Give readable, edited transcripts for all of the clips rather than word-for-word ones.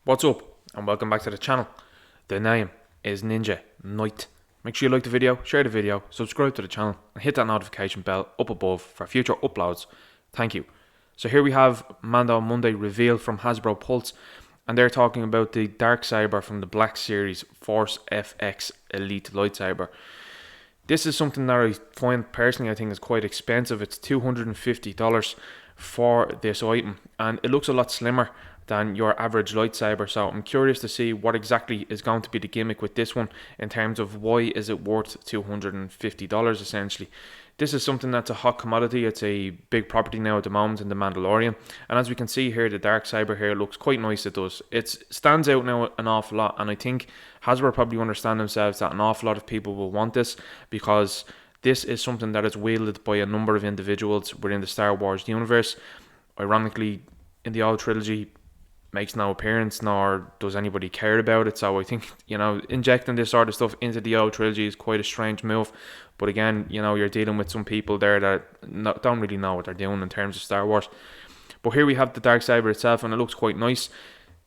What's up, and welcome back to the channel. The name is Ninja Knight. Make sure you like the video, share the video, subscribe to the channel, and hit that notification bell up above for future uploads. Thank you. So here we have Mando Monday reveal from Hasbro Pulse, and they're talking about the dark saber from the Black Series Force FX Elite Lightsaber. This is something that I find personally I think is quite expensive. It's $250 for this item, and it looks a lot slimmer than your average lightsaber, so I'm curious to see what exactly is going to be the gimmick with this one in terms of why is it worth $250 essentially. This is something that's a hot commodity. It's a big property now at the moment in The Mandalorian, and as we can see here, the dark saber here looks quite nice. It does. It stands out now an awful lot, and I think Hasbro probably understand themselves that an awful lot of people will want this, because this is something that is wielded by a number of individuals within the Star Wars universe. Ironically, in the old trilogy, makes no appearance, nor does anybody care about it. So I think, injecting this sort of stuff into the old trilogy is quite a strange move. But again, you're dealing with some people there that don't really know what they're doing in terms of Star Wars. But here we have the darksaber itself, and it looks quite nice.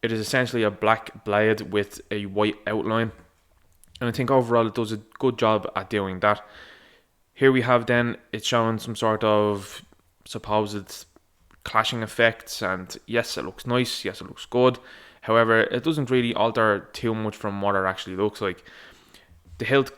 It is essentially a black blade with a white outline, and I think overall it does a good job at doing that. Here we have then, it's showing some sort of supposed clashing effects, and yes, it looks nice, yes, it looks good. However, it doesn't really alter too much from what it actually looks like. The hilt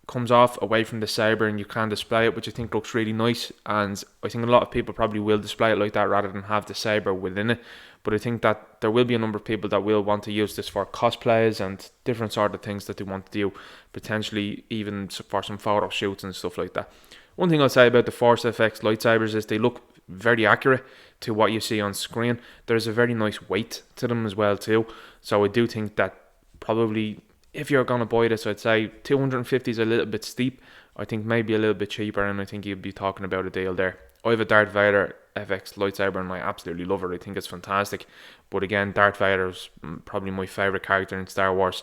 comes off away from the saber, and you can display it, which I think looks really nice, and I think a lot of people probably will display it like that rather than have the saber within it. But I think that there will be a number of people that will want to use this for cosplays and different sort of things that they want to do, potentially even for some photo shoots and stuff like that. One thing I'll say about the Force FX lightsabers is they look very accurate to what you see on screen. There's a very nice weight to them as well too. So I do think that probably, if you're going to buy this, I'd say 250 is a little bit steep. I think maybe a little bit cheaper, and I think you'd be talking about a deal there. I have a Darth Vader FX lightsaber, and I absolutely love it. I think it's fantastic. But again, Darth Vader is probably my favourite character in Star Wars,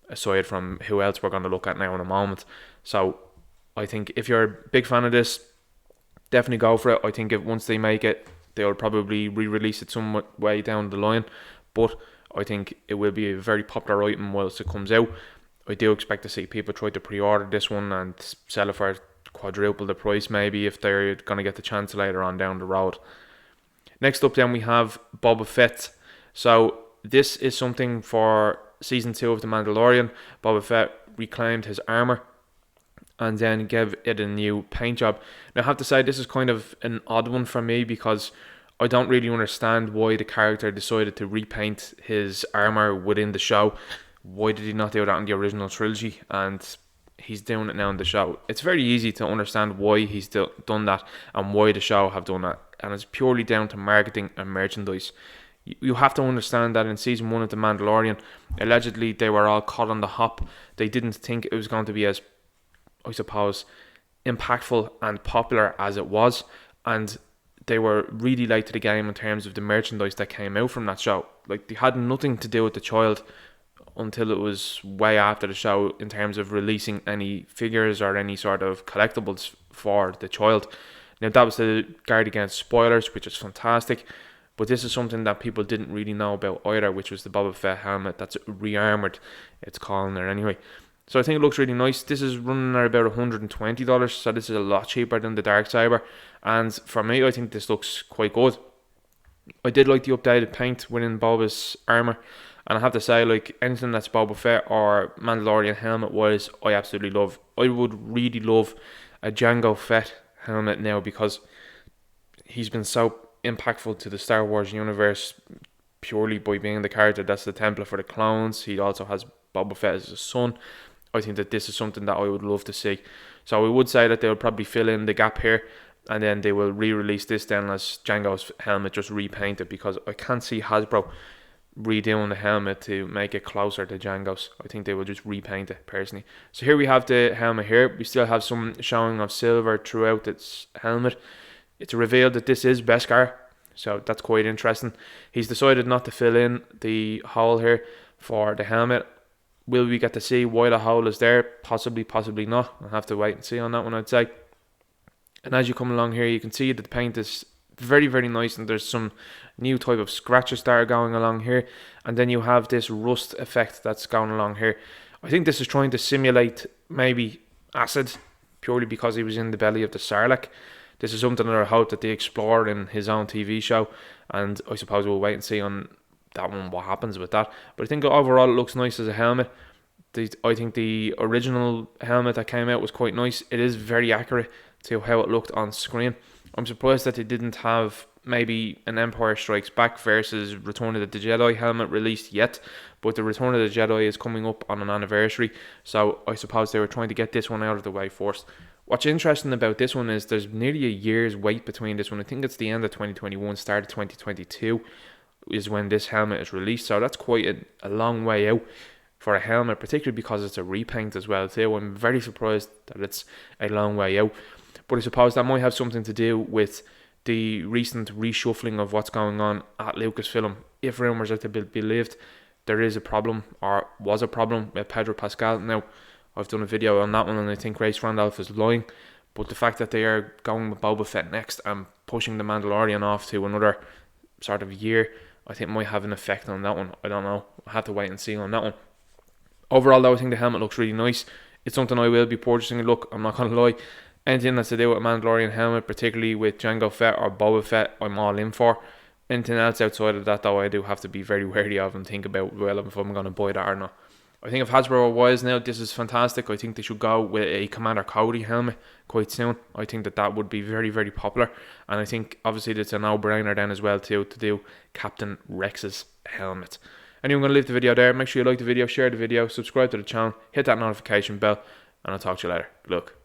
aside from who else we're going to look at now in a moment. So I think if you're a big fan of this, definitely go for it. I think if once they make it, they'll probably re-release it some way down the line. But I think it will be a very popular item whilst it comes out. I do expect to see people try to pre-order this one and sell it for quadruple the price maybe if they're going to get the chance later on down the road. Next up then we have Boba Fett. So this is something for Season 2 of The Mandalorian. Boba Fett reclaimed his armour and then gave it a new paint job. Now I have to say, this is kind of an odd one for me, because I don't really understand why the character decided to repaint his armour within the show. Why did he not do that in the original trilogy? And he's doing it now in the show. It's very easy to understand why he's done that and why the show have done that. And it's purely down to marketing and merchandise. You have to understand that in Season 1 of The Mandalorian, allegedly they were all caught on the hop. They didn't think it was going to be as, I suppose, impactful and popular as it was, and they were really late to the game in terms of the merchandise that came out from that show. Like, they had nothing to do with the child until it was way after the show in terms of releasing any figures or any sort of collectibles for the child. Now that was to guard against spoilers, which is fantastic, but this is something that people didn't really know about either, which was the Boba Fett helmet that's re-armored, it's calling it anyway. So I think it looks really nice. This is running at about $120, so this is a lot cheaper than the darksaber. And for me, I think this looks quite good. I did like the updated paint within Boba's armour. And I have to say, like, anything that's Boba Fett or Mandalorian helmet wise, I absolutely love. I would really love a Jango Fett helmet now, because he's been so impactful to the Star Wars universe purely by being the character that's the template for the clones. He also has Boba Fett as his son. I think that this is something that I would love to see. So I would say that they'll probably fill in the gap here, and then they will re-release this then as Jango's helmet, just repainted, because I can't see Hasbro redoing the helmet to make it closer to Jango's. I think they will just repaint it personally. So here we have the helmet here. We still have some showing of silver throughout its helmet. It's revealed that this is Beskar, so that's quite interesting. He's decided not to fill in the hole here for the helmet. Will we get to see why the hole is there? Possibly, possibly not. I'll have to wait and see on that one, I'd say. And as you come along here, you can see that the paint is very, very nice, and there's some new type of scratches that are going along here, and then you have this rust effect that's going along here. I think this is trying to simulate maybe acid, purely because he was in the belly of the Sarlacc. This is something that I hope that they explore in his own TV show, and I suppose we'll wait and see on that one what happens with that. But I think overall it looks nice as a helmet. I think the original helmet that came out was quite nice. It is very accurate to how it looked on screen. I'm surprised that they didn't have maybe an Empire Strikes Back versus Return of the Jedi helmet released yet, but the Return of the Jedi is coming up on an anniversary, so I suppose they were trying to get this one out of the way first. What's interesting about this one is there's nearly a year's wait between this one. I think it's the end of 2021, start of 2022 is when this helmet is released, so that's quite a long way out for a helmet, particularly because it's a repaint as well too. I'm very surprised that it's a long way out, but I suppose that might have something to do with the recent reshuffling of what's going on at Lucasfilm. If rumours are to be believed, there is a problem, or was a problem, with Pedro Pascal. Now, I've done a video on that one, and I think Race Randolph is lying, but the fact that they are going with Boba Fett next and pushing the Mandalorian off to another sort of year, I think might have an effect on that one. I don't know. I have to wait and see on that one. Overall, though, I think the helmet looks really nice. It's something I will be purchasing. Look, I'm not going to lie. Anything that's to do with a Mandalorian helmet, particularly with Jango Fett or Boba Fett, I'm all in for. Anything else outside of that, though, I do have to be very wary of and think about, well, if I'm going to buy that or not. I think if Hasbro are wise now, this is fantastic. I think they should go with a Commander Cody helmet quite soon. I think that would be very, very popular. And I think, obviously, it's a no-brainer then as well, too, to do Captain Rex's helmet. Anyway, I'm going to leave the video there. Make sure you like the video, share the video, subscribe to the channel, hit that notification bell, and I'll talk to you later. Good luck.